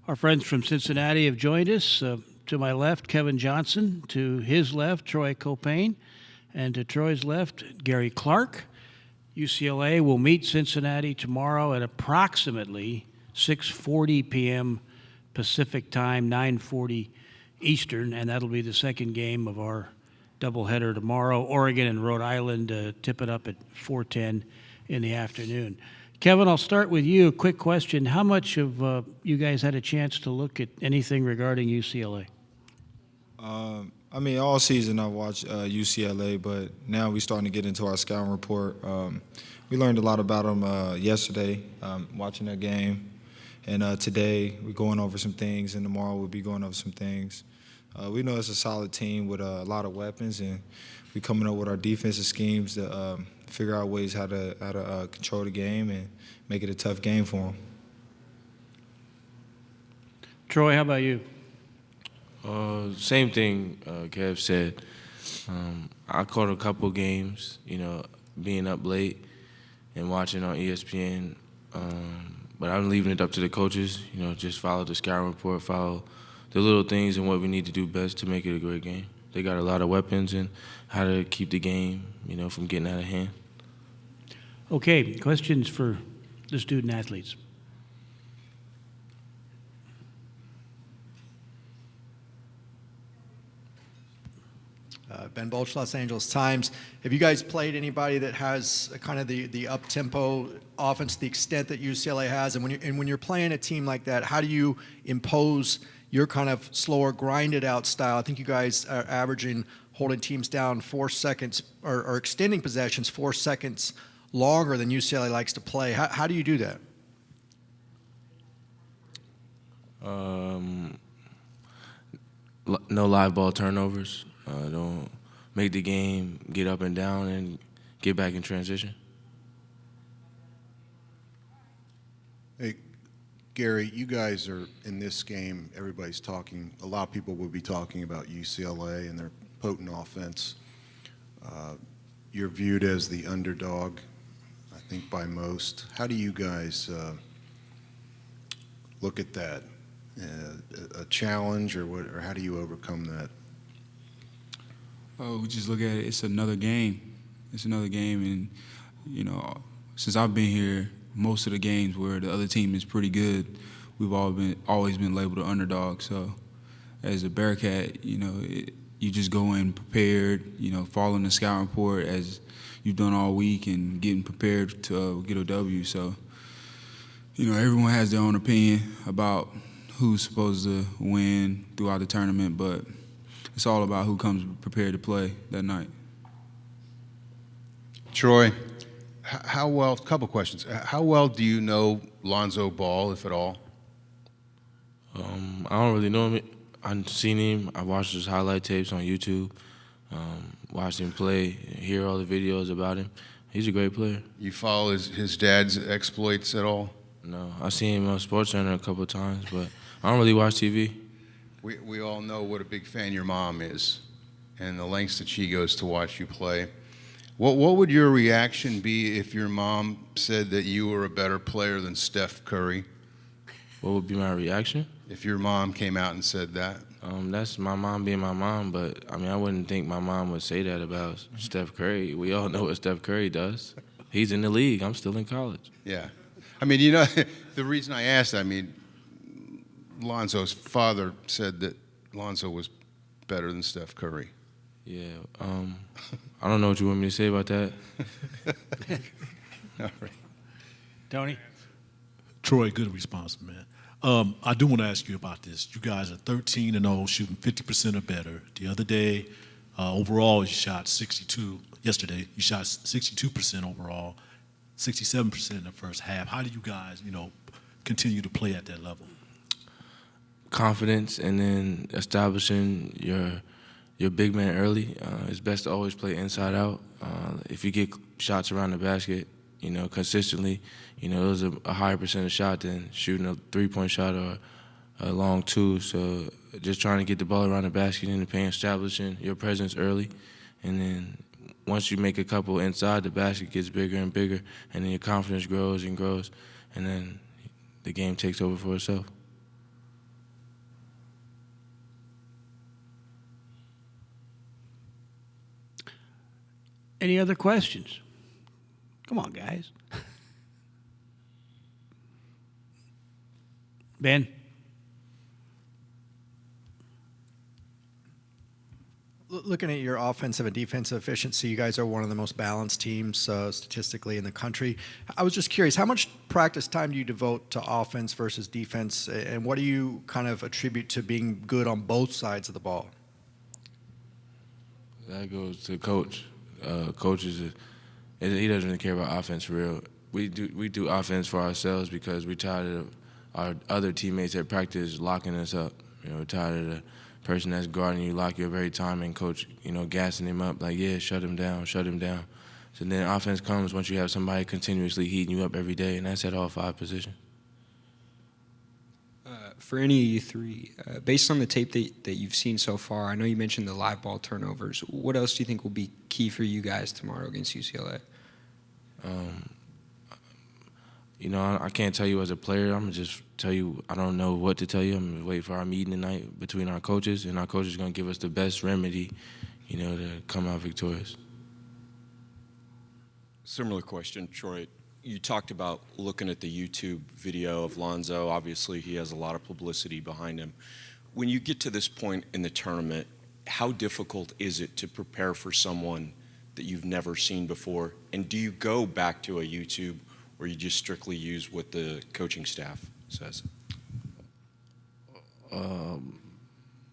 Our friends from Cincinnati have joined us. To my left, Kevin Johnson. To his left, Troy Caupain. And to Troy's left, Gary Clark. UCLA will meet Cincinnati tomorrow at approximately 6:40 p.m. Pacific time, 9:40 Eastern, and that'll be the second game of our doubleheader tomorrow. Oregon and Rhode Island tip it up at 4:10 in the afternoon. Kevin, I'll start with you. Quick question. How much have you guys had a chance to look at anything regarding UCLA? All season I've watched UCLA, but now we're starting to get into our scouting report. We learned a lot about them yesterday, watching that game. And today we're going over some things, and tomorrow we'll be going over some things. We know it's a solid team with a lot of weapons, and we're coming up with our defensive schemes to figure out ways how to control the game and make it a tough game for them. Troy, how about you? Same thing Kev said. I caught a couple games, being up late and watching on ESPN. But I'm leaving it up to the coaches, just follow the scouting report, follow the little things and what we need to do best to make it a great game. They got a lot of weapons and how to keep the game, from getting out of hand. Okay, questions for the student athletes? Ben Bolch, Los Angeles Times. Have you guys played anybody that has kind of the up-tempo offense to the extent that UCLA has? And when you're playing a team like that, how do you impose your kind of slower, grinded-out style? I think you guys are averaging holding teams down 4 seconds or extending possessions 4 seconds longer than UCLA likes to play. How do you do that? No live ball turnovers. Don't make the game get up and down and get back in transition. Hey, Gary, you guys are in this game. Everybody's talking. A lot of people will be talking about UCLA and their potent offense. You're viewed as the underdog, I think, by most. How do you guys look at that? A challenge, or how do you overcome that? Oh, we just look at it. It's another game. It's another game, and since I've been here, most of the games where the other team is pretty good, we've always been labeled an underdog. So, as a Bearcat, you just go in prepared. Following the scout report as you've done all week and getting prepared to get a W. So, everyone has their own opinion about who's supposed to win throughout the tournament, but it's all about who comes prepared to play that night. Troy, how well? A couple questions. How well do you know Lonzo Ball, if at all? I don't really know him. I've seen him. I watched his highlight tapes on YouTube. Watched him play. Hear all the videos about him. He's a great player. You follow his dad's exploits at all? No, I've seen him on SportsCenter a couple of times, but I don't really watch TV. We all know what a big fan your mom is and the lengths that she goes to watch you play. What would your reaction be if your mom said that you were a better player than Steph Curry? What would be my reaction? If your mom came out and said that? That's my mom being my mom, but, I wouldn't think my mom would say that about Steph Curry. We all know what Steph Curry does. He's in the league. I'm still in college. Yeah. The reason I asked, Lonzo's father said that Lonzo was better than Steph Curry. Yeah. I don't know what you want me to say about that. All right. Tony? Troy, good response, man. I do want to ask you about this. You guys are 13-0, shooting 50% or better. The other day, overall, you shot 62. Yesterday, you shot 62% overall, 67% in the first half. How do you guys, continue to play at that level? Confidence, and then establishing your big man early. It's best to always play inside out. If you get shots around the basket, consistently, it was a higher percentage shot than shooting a three-point shot or a long two. So just trying to get the ball around the basket in the paint, establishing your presence early, and then once you make a couple inside, the basket gets bigger and bigger, and then your confidence grows and grows, and then the game takes over for itself. Any other questions? Come on, guys. Ben? Looking at your offensive and defensive efficiency, you guys are one of the most balanced teams statistically in the country. I was just curious, how much practice time do you devote to offense versus defense, and what do you kind of attribute to being good on both sides of the ball? That goes to coach. He doesn't really care about offense for real. We do offense for ourselves because we're tired of our other teammates at practice locking us up. We're tired of the person that's guarding you lock you up every time, and coach, gassing him up like, yeah, shut him down. So then offense comes once you have somebody continuously heating you up every day, and that's at all 5 positions. For any of you three, based on the tape that you've seen so far, I know you mentioned the live ball turnovers. What else do you think will be key for you guys tomorrow against UCLA? I can't tell you as a player. I'm going to just tell you I don't know what to tell you. I'm going to wait for our meeting tonight between our coaches, and our coaches are going to give us the best remedy, to come out victorious. Similar question, Troy. You talked about looking at the YouTube video of Lonzo. Obviously, he has a lot of publicity behind him. When you get to this point in the tournament, how difficult is it to prepare for someone that you've never seen before? And do you go back to a YouTube, or you just strictly use what the coaching staff says?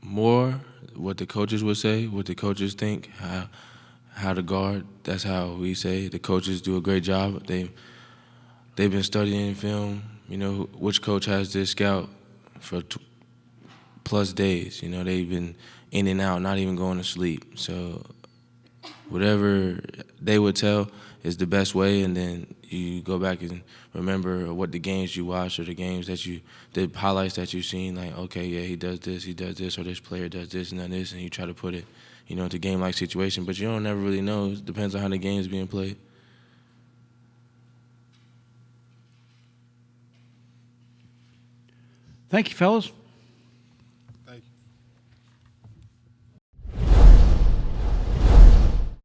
More what the coaches would say, what the coaches think, how to guard. That's how we say. The coaches do a great job. They've been studying film, which coach has this scout for plus days. They've been in and out, not even going to sleep. So whatever they would tell is the best way, and then you go back and remember what the games you watched or the highlights that you've seen, like, okay, yeah, he does this, or this player does this and this, and you try to put it, into game-like situation. But you don't never really know. It depends on how the game is being played. Thank you, fellas.